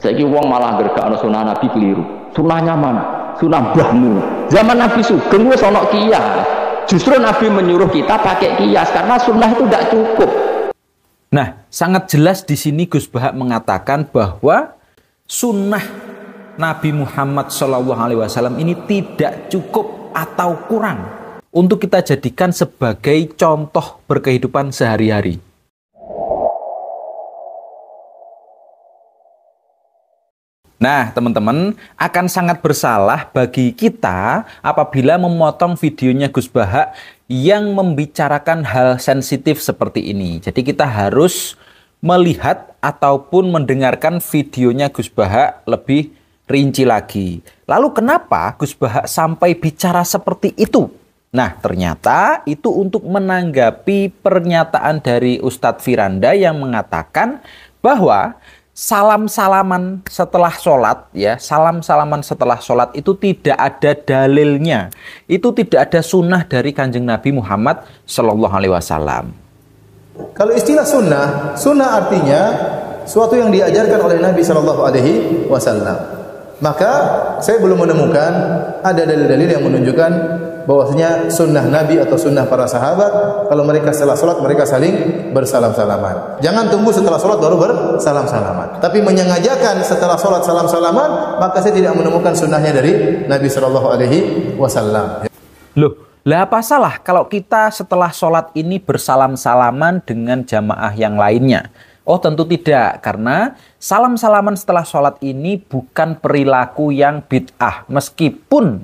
Saiki wong malah gergakno sunah Nabi keliru. Sunahnya mana? Sunah mbahmu. Zaman Nabi Sugeng wis ana kias. Justru Nabi menyuruh kita pakai kias karena sunnah itu tidak cukup. Nah, sangat jelas di sini Gus Bahak mengatakan bahwa sunnah Nabi Muhammad SAW ini tidak cukup atau kurang untuk kita jadikan sebagai contoh berkehidupan sehari-hari. Nah, teman-teman, akan sangat bersalah bagi kita apabila memotong videonya Gus Bahak yang membicarakan hal sensitif seperti ini. Jadi kita harus melihat ataupun mendengarkan videonya Gus Bahak lebih rinci lagi. Lalu kenapa Gus Bahak sampai bicara seperti itu? Nah, ternyata itu untuk menanggapi pernyataan dari Ustadz Firanda yang mengatakan bahwa salam-salaman setelah sholat, ya, salam-salaman setelah sholat itu tidak ada dalilnya. Itu tidak ada sunnah dari Kanjeng Nabi Muhammad Sallallahu Alaihi Wasallam. Kalau istilah sunnah, sunnah artinya suatu yang diajarkan oleh Nabi Sallallahu Alaihi Wasallam. Maka saya belum menemukan ada dalil-dalil yang menunjukkan bahwasanya sunnah Nabi atau sunnah para sahabat kalau mereka setelah sholat mereka saling bersalam-salaman. Jangan tunggu setelah sholat baru bersalam-salaman. Tapi menyengajakan setelah sholat salam-salaman, maka saya tidak menemukan sunnahnya dari Nabi Shallallahu Alaihi Wasallam. Loh, lah apa salah kalau kita setelah sholat ini bersalam-salaman dengan jamaah yang lainnya? Oh, tentu tidak, karena salam-salaman setelah sholat ini bukan perilaku yang bid'ah. Meskipun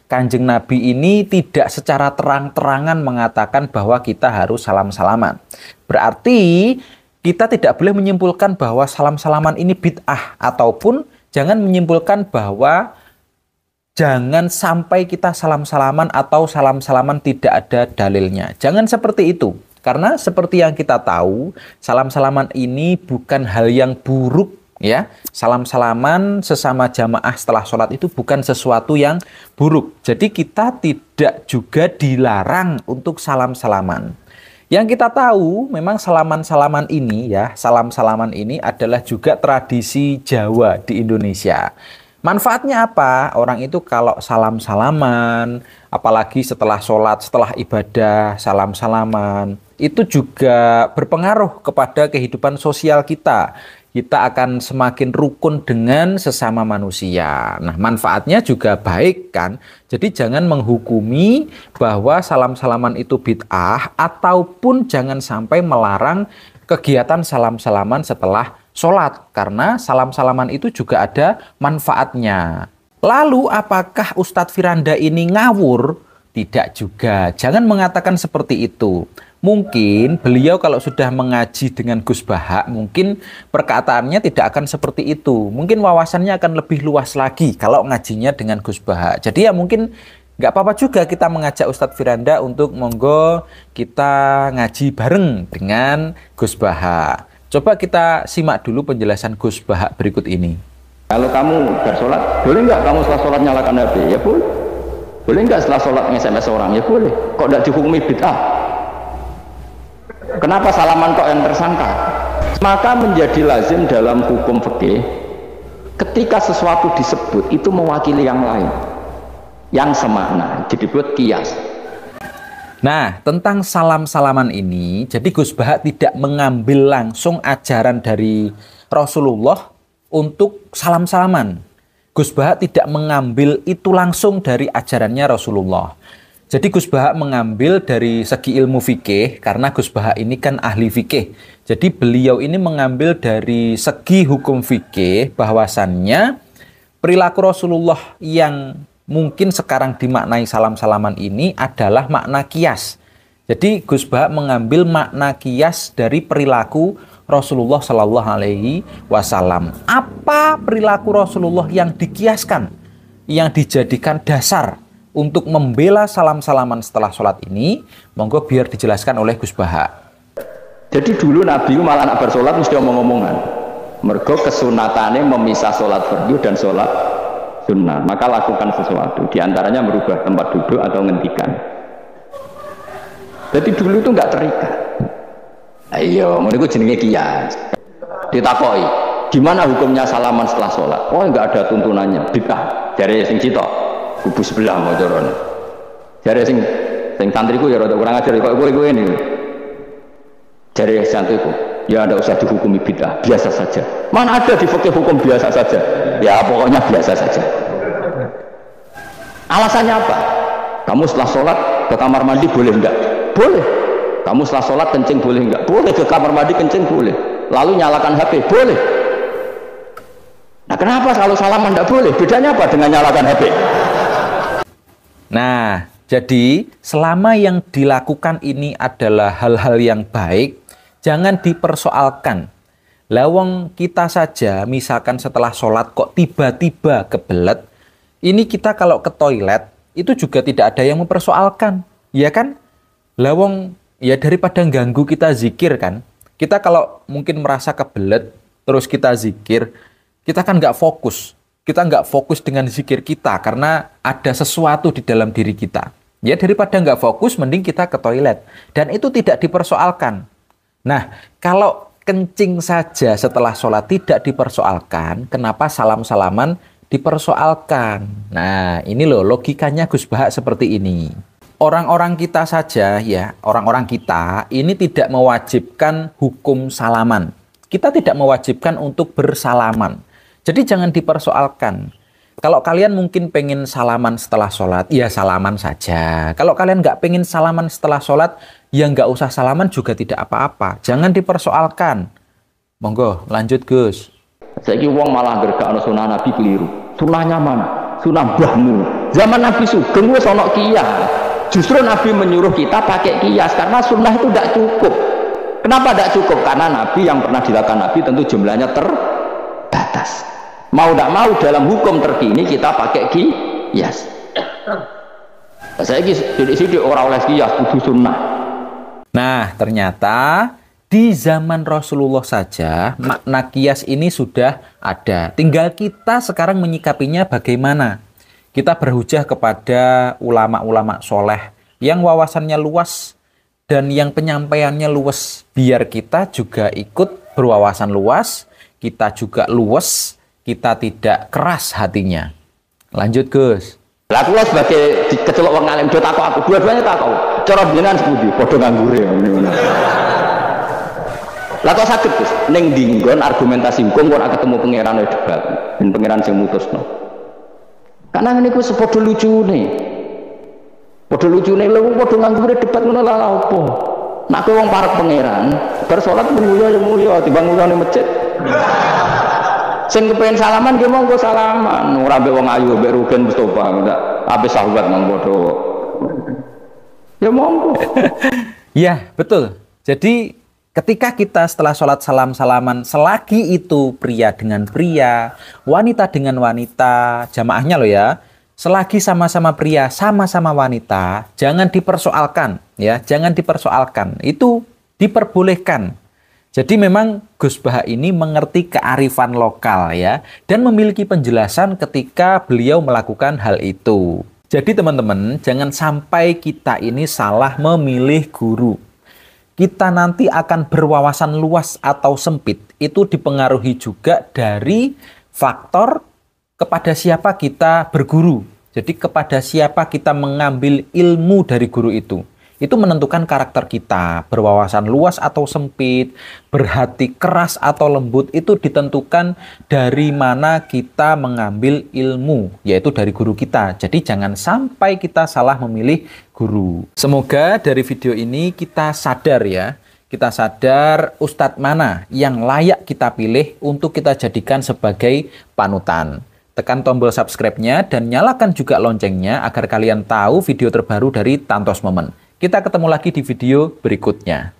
Kanjeng Nabi ini tidak secara terang-terangan mengatakan bahwa kita harus salam-salaman. Berarti kita tidak boleh menyimpulkan bahwa salam-salaman ini bid'ah, ataupun jangan menyimpulkan bahwa jangan sampai kita salam-salaman atau salam-salaman tidak ada dalilnya. Jangan seperti itu. Karena seperti yang kita tahu, salam-salaman ini bukan hal yang buruk, ya. Salam-salaman sesama jamaah setelah sholat itu bukan sesuatu yang buruk. Jadi kita tidak juga dilarang untuk salam-salaman. Yang kita tahu, memang salaman-salaman ini, ya, salam-salaman ini adalah juga tradisi Jawa di Indonesia. Manfaatnya apa? Orang itu kalau salam-salaman, apalagi setelah sholat, setelah ibadah, salam-salaman, itu juga berpengaruh kepada kehidupan sosial kita. Kita akan semakin rukun dengan sesama manusia. Nah, manfaatnya juga baik kan? Jadi jangan menghukumi bahwa salam-salaman itu bid'ah, ataupun jangan sampai melarang kegiatan salam-salaman setelah sholat, karena salam-salaman itu juga ada manfaatnya. Lalu apakah Ustadz Firanda ini ngawur? Tidak juga. Jangan mengatakan seperti itu. Mungkin beliau kalau sudah mengaji dengan Gus Bahak, mungkin perkataannya tidak akan seperti itu. Mungkin wawasannya akan lebih luas lagi kalau ngajinya dengan Gus Bahak. Jadi ya mungkin nggak apa-apa juga kita mengajak Ustadz Firanda untuk monggo kita ngaji bareng dengan Gus Bahak. Coba kita simak dulu penjelasan Gus Bahak berikut ini. Kalau kamu bersolat, boleh nggak kamu setelah sholat nyalakan HP? Ya boleh. Boleh nggak setelah sholat nge-SMS orang? Ya boleh. Kok tidak dihukumi bid'ah? Kenapa salaman kok yang tersangka? Maka menjadi lazim dalam hukum fikih, ketika sesuatu disebut itu mewakili yang lain, yang semakna, jadi buat kias. Nah, tentang salam-salaman ini, jadi Gus Bahak tidak mengambil langsung ajaran dari Rasulullah untuk salam-salaman. Gus Bahak tidak mengambil itu langsung dari ajarannya Rasulullah. Jadi Gus Bahak mengambil dari segi ilmu fikih, karena Gus Bahak ini kan ahli fikih. Jadi beliau ini mengambil dari segi hukum fikih bahwasannya perilaku Rasulullah yang mungkin sekarang dimaknai salam-salaman ini adalah makna kias. Jadi Gus Bahak mengambil makna kias dari perilaku Rasulullah Shallallahu Alaihi Wasallam. Apa perilaku Rasulullah yang dikiaskan, yang dijadikan dasar untuk membela salam-salaman setelah sholat ini? Monggo biar dijelaskan oleh Gus Bahak. Jadi dulu Nabi malah nak bersolat mesti omong-omongan. Mergo kesunatannya memisah sholat fardu dan sholat sunnah, maka lakukan sesuatu, diantaranya merubah tempat duduk atau ngentikan. Jadi dulu itu nggak terikat. Ayo, menurutku jenenge kias. Ditakoi, Gimana hukumnya salaman setelah sholat? Oh enggak ada tuntunannya, bid'ah. Dari sing cito, kubu sebelah mau corone. Dari sing santriku ya rada kurang ajar kok kowe ini. Dari santriku, ya ada usah dihukumi bid'ah, biasa saja. Mana ada di fikih hukum biasa saja? Ya pokoknya biasa saja. Alasannya apa? Kamu setelah sholat ke kamar mandi boleh enggak? Boleh. Kamu setelah sholat kencing boleh enggak? Boleh. Ke kamar mandi kencing boleh. Lalu nyalakan HP boleh. Nah kenapa kalau salaman enggak boleh? Bedanya apa dengan nyalakan HP? Nah, jadi selama yang dilakukan ini adalah hal-hal yang baik, jangan dipersoalkan. Lawang kita saja misalkan setelah sholat kok tiba-tiba kebelet, ini kita kalau ke toilet itu juga tidak ada yang mempersoalkan, ya kan? Lawang ya daripada ganggu kita zikir kan. Kita kalau mungkin merasa kebelet terus kita zikir, kita kan nggak fokus. Kita nggak fokus dengan zikir kita karena ada sesuatu di dalam diri kita. Ya daripada nggak fokus mending kita ke toilet. Dan itu tidak dipersoalkan. Nah kalau kencing saja setelah sholat tidak dipersoalkan, kenapa salam-salaman dipersoalkan? Nah ini loh logikanya Gus Bahak seperti ini. Orang-orang kita saja ya, orang-orang kita ini tidak mewajibkan hukum salaman. Kita tidak mewajibkan untuk bersalaman. Jadi jangan dipersoalkan. Kalau kalian mungkin pengen salaman setelah sholat, ya salaman saja. Kalau kalian nggak pengen salaman setelah sholat, ya nggak usah salaman juga tidak apa-apa. Jangan dipersoalkan. Monggo, lanjut Gus. Saiki wong malah gergakno sunah Nabi keliru. Sunahnya mana? Sunah mbahmu. Zaman Nabi Sugeng wis ana kiyas. Justru Nabi menyuruh kita pakai kias karena sunnah itu tidak cukup. Kenapa tidak cukup? Karena Nabi yang pernah dilakukan Nabi tentu jumlahnya terbatas. Mau tidak mau dalam hukum terkini kita pakai kias. Saya di orang oleh kias kudu sunnah. Nah ternyata di zaman Rasulullah saja makna kias ini sudah ada. Tinggal kita sekarang menyikapinya bagaimana. Kita berhujah kepada ulama-ulama soleh yang wawasannya luas dan yang penyampaiannya luas. Biar kita juga ikut berwawasan luas, kita juga luwes, kita tidak keras hatinya. Lanjut Gus. Lah kula sebagai kecelok wong alim do takok aku, dua-duanya takok. Cara jenengan sepundi? Padha nganggure ngono. Lah kok saged Gus ning dinggon argumentasi hukum kok ketemu pangeran debat ben pangeran sing mutusno. Karena ini ku sepodo lucu nih, podo lucu nih, lu podo nganggur debat ngono lah apa? Nak aku wong para pangeran, bersolat mulia ya mulia, timbang mulia nih masjid. Sing kepengen salaman dia monggo salaman, ora mbek wong ayu, mbek Ruben Mustofa, ndak, ape sahabat nang podo. Ya monggo. Ya betul. Jadi ketika kita setelah sholat salam-salaman, selagi itu pria dengan pria, wanita dengan wanita, jamaahnya loh ya, selagi sama-sama pria, sama-sama wanita, jangan dipersoalkan, ya, jangan dipersoalkan. Itu diperbolehkan. Jadi memang Gus Bahak ini mengerti kearifan lokal ya, dan memiliki penjelasan ketika beliau melakukan hal itu. Jadi teman-teman, jangan sampai kita ini salah memilih guru. Kita nanti akan berwawasan luas atau sempit, itu dipengaruhi juga dari faktor kepada siapa kita berguru. Jadi kepada siapa kita mengambil ilmu dari guru itu. Itu menentukan karakter kita, berwawasan luas atau sempit, berhati keras atau lembut, itu ditentukan dari mana kita mengambil ilmu, yaitu dari guru kita. Jadi jangan sampai kita salah memilih guru. Semoga dari video ini kita sadar ya, kita sadar ustadz mana yang layak kita pilih untuk kita jadikan sebagai panutan. Tekan tombol subscribe-nya dan nyalakan juga loncengnya agar kalian tahu video terbaru dari Tantos Momen. Kita ketemu lagi di video berikutnya.